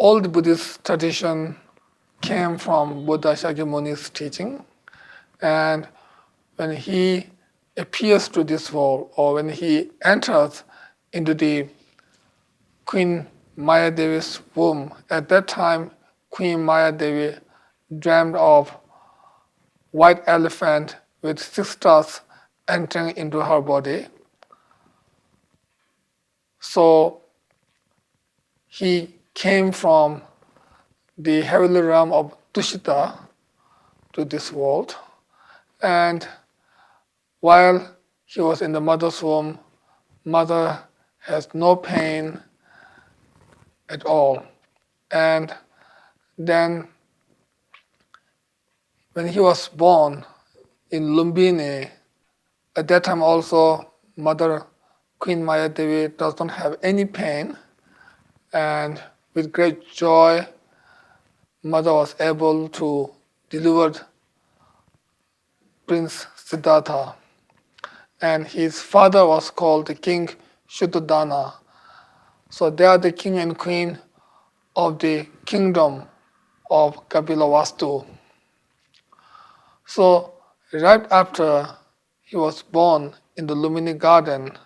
all the Buddhist tradition came from Buddha Shakyamuni's teaching, and when he appears to this world, or when he enters into the Queen Maya Devi's womb, at that time Queen Maya Devi dreamed of white elephant with 6 stars entering into her body. So he came from the heavenly realm of Tushita to this world, and while he was in the mother's womb, mother has no pain at all. And then when he was born in Lumbini, at that time also Mother Queen Maya Devi does not have any pain, and with great joy Mother was able to deliver Prince Siddhartha, and his father was called the King Shuddhodana. So they are the king and queen of the kingdom of Kapilavastu. So right after he was born in the Lumini garden,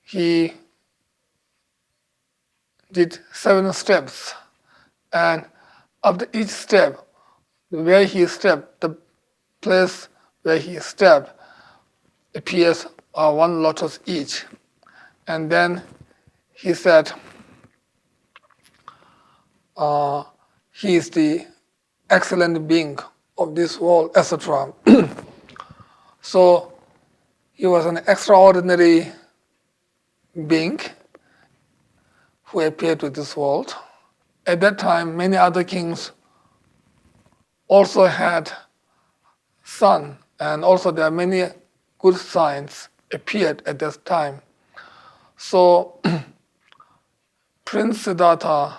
he did 7 steps, and after each step, where he stepped, the place where he stepped appears 1 lotus each. And then he said, he is the excellent being of this world, etc. So he was an extraordinary being who appeared to this world. At that time, many other kings also had son, and also there are many good signs appeared at this time. So Prince Siddhartha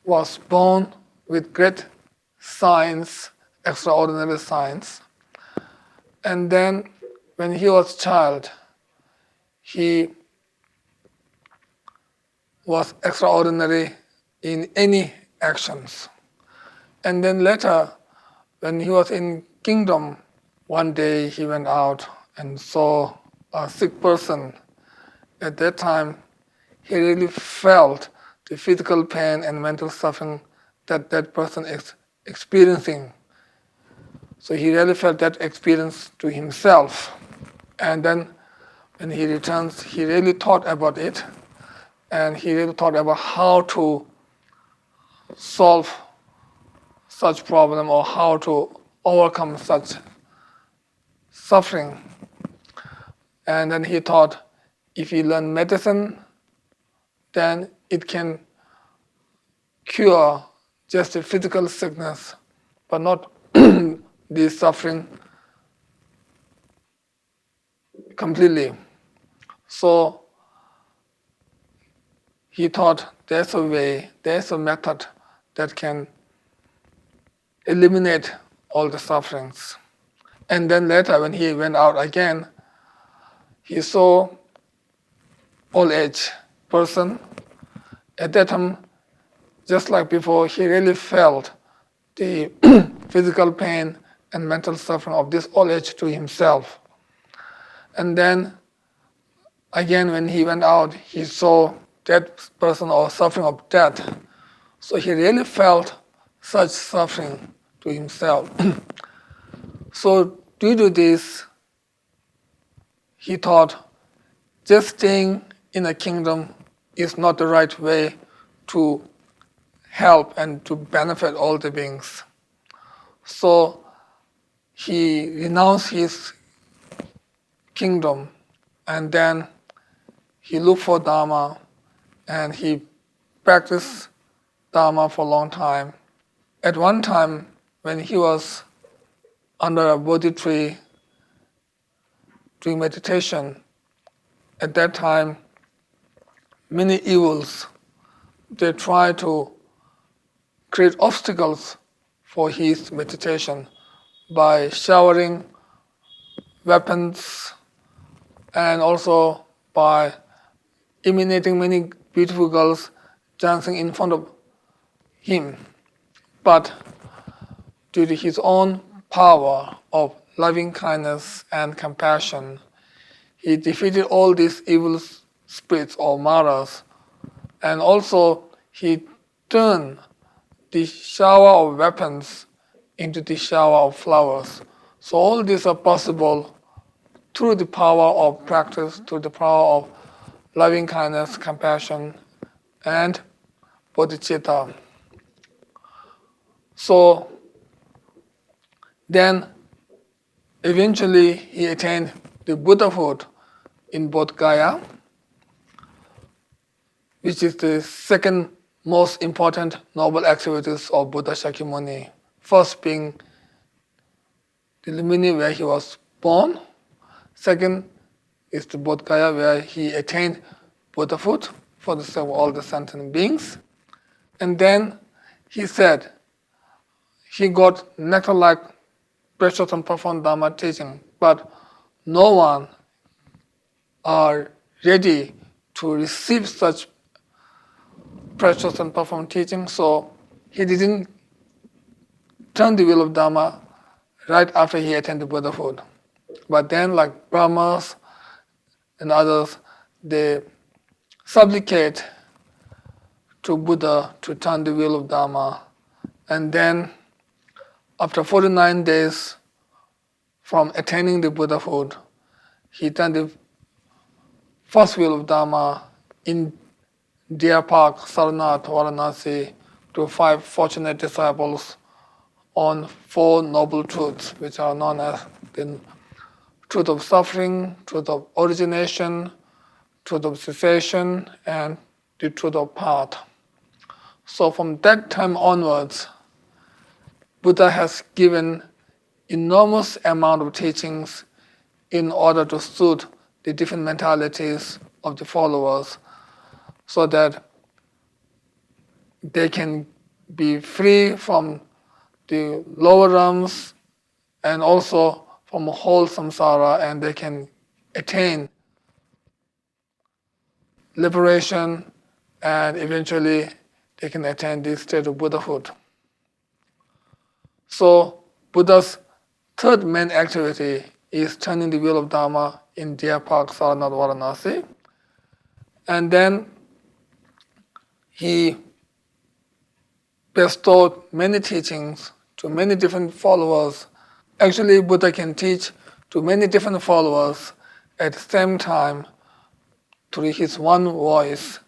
was born with great signs, extraordinary signs. And then when he was a child, he was extraordinary in any actions. And then later, when he was in kingdom, one day he went out and saw a sick person. At that time, he really felt the physical pain and mental suffering that that person is experiencing. So he really felt that experience to himself. And then when he returns, he really thought about it, and he really thought about how to solve such problem or how to overcome such suffering. And then he thought, if he learn medicine, then it can cure just the physical sickness, but not the suffering completely. So he thought there's a way, there's a method that can eliminate all the sufferings. And then later, when he went out again, he saw old age person. At that time, just like before, he really felt the physical pain and mental suffering of this old age to himself. And then again, when he went out, he saw that person or suffering of death. So he really felt such suffering to himself. So due to this, he thought just staying in a kingdom is not the right way to help and to benefit all the beings. So he renounced his kingdom, and then he looked for Dharma, and he practiced Dharma for a long time. At one time, when he was under a Bodhi tree doing meditation, at that time, many evils, they try to create obstacles for his meditation by showering weapons and also by emanating many beautiful girls dancing in front of him. But due to his own power of loving kindness and compassion, he defeated all these evil spirits or maras, and also he turned the shower of weapons into the shower of flowers. So all these are possible through the power of practice, through the power of loving kindness, compassion, and bodhicitta. So then eventually he attained the Buddhahood in Bodh Gaya, which is the second most important noble activities of Buddha Shakyamuni. First being the Lumini where he was born. Second is the Bodh Gaya where he attained Buddhahood for the sake of all the sentient beings. And then he said he got nectar-like precious and profound Dharma teaching, but no one are ready to receive such precious and profound teaching, so he didn't turn the wheel of Dharma right after he attained Buddhahood. But then, like Brahmas and others, they supplicate to Buddha to turn the wheel of Dharma. And then, after 49 days from attaining the Buddhahood, he turned the first wheel of Dharma in Deer Park, Sarnath, Varanasi, to 5 fortunate disciples on 4 noble truths, which are known as the truth of suffering, truth of origination, truth of cessation, and the truth of path. So from that time onwards, Buddha has given enormous amount of teachings in order to suit the different mentalities of the followers, so that they can be free from the lower realms and also from whole samsara, and they can attain liberation, and eventually they can attain the state of Buddhahood. So Buddha's third main activity is turning the wheel of Dharma in Deer Park, Sarnath, Varanasi. And then he bestowed many teachings to many different followers. Actually, Buddha can teach to many different followers at the same time through his one voice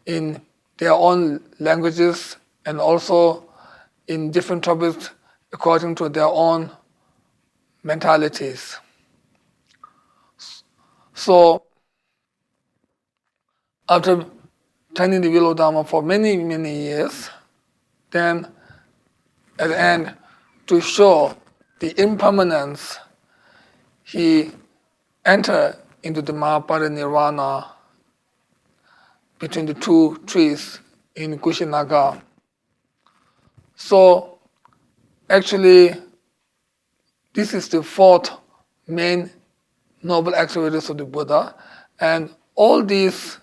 in their own languages and also in different topics according to their own mentalities. So, after turning the wheel of Dharma for many, many years, then at the end, to show the impermanence, he entered into the Mahaparinirvana between the 2 trees in Kushinagar. So actually, this is the 4th main noble activities of the Buddha, and all these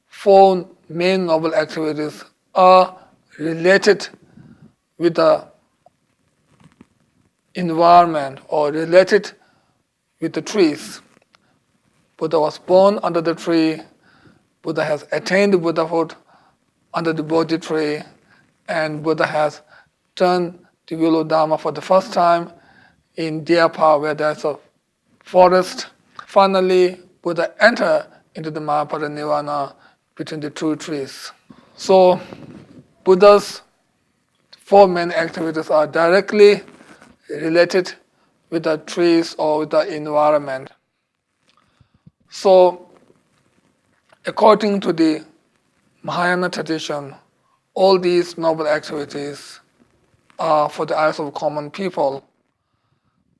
4 main noble activities are related with the environment or related with the trees. Buddha was born under the tree, Buddha has attained the Buddhahood under the Bodhi tree, and Buddha has turned the wheel of Dharma for the first time in Deer Park, where there's a forest. Finally, Buddha entered into the Mahaparinirvana between the 2 trees. So Buddha's 4 main activities are directly related with the trees or with the environment. So according to the Mahayana tradition, all these noble activities are for the eyes of common people.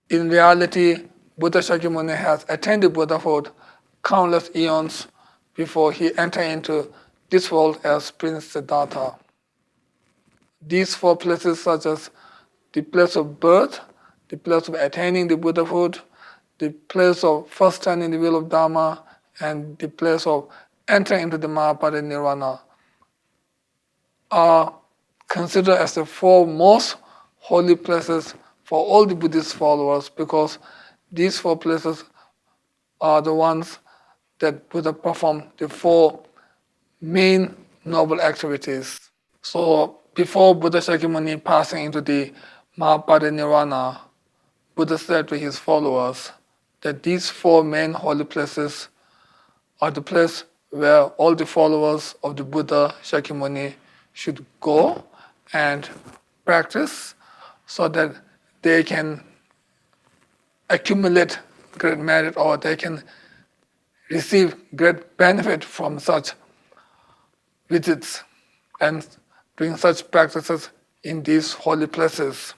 In reality, Buddha Shakyamuni has attained the Buddhahood countless eons before he entered into this world as Prince Siddhartha. These 4 places, such as the place of birth, the place of attaining the Buddhahood, the place of first turning the wheel of Dharma, and the place of entering into the Mahaparinirvana, are considered as the four most holy places for all the Buddhist followers, because these four places are the ones that Buddha performed the four main noble activities. So before Buddha Shakyamuni passing into the Mahaparinirvana, Buddha said to his followers that these four main holy places are the place where all the followers of the Buddha Shakyamuni should go and practice, so that they can accumulate great merit, or they can receive great benefit from such visits and doing such practices in these holy places.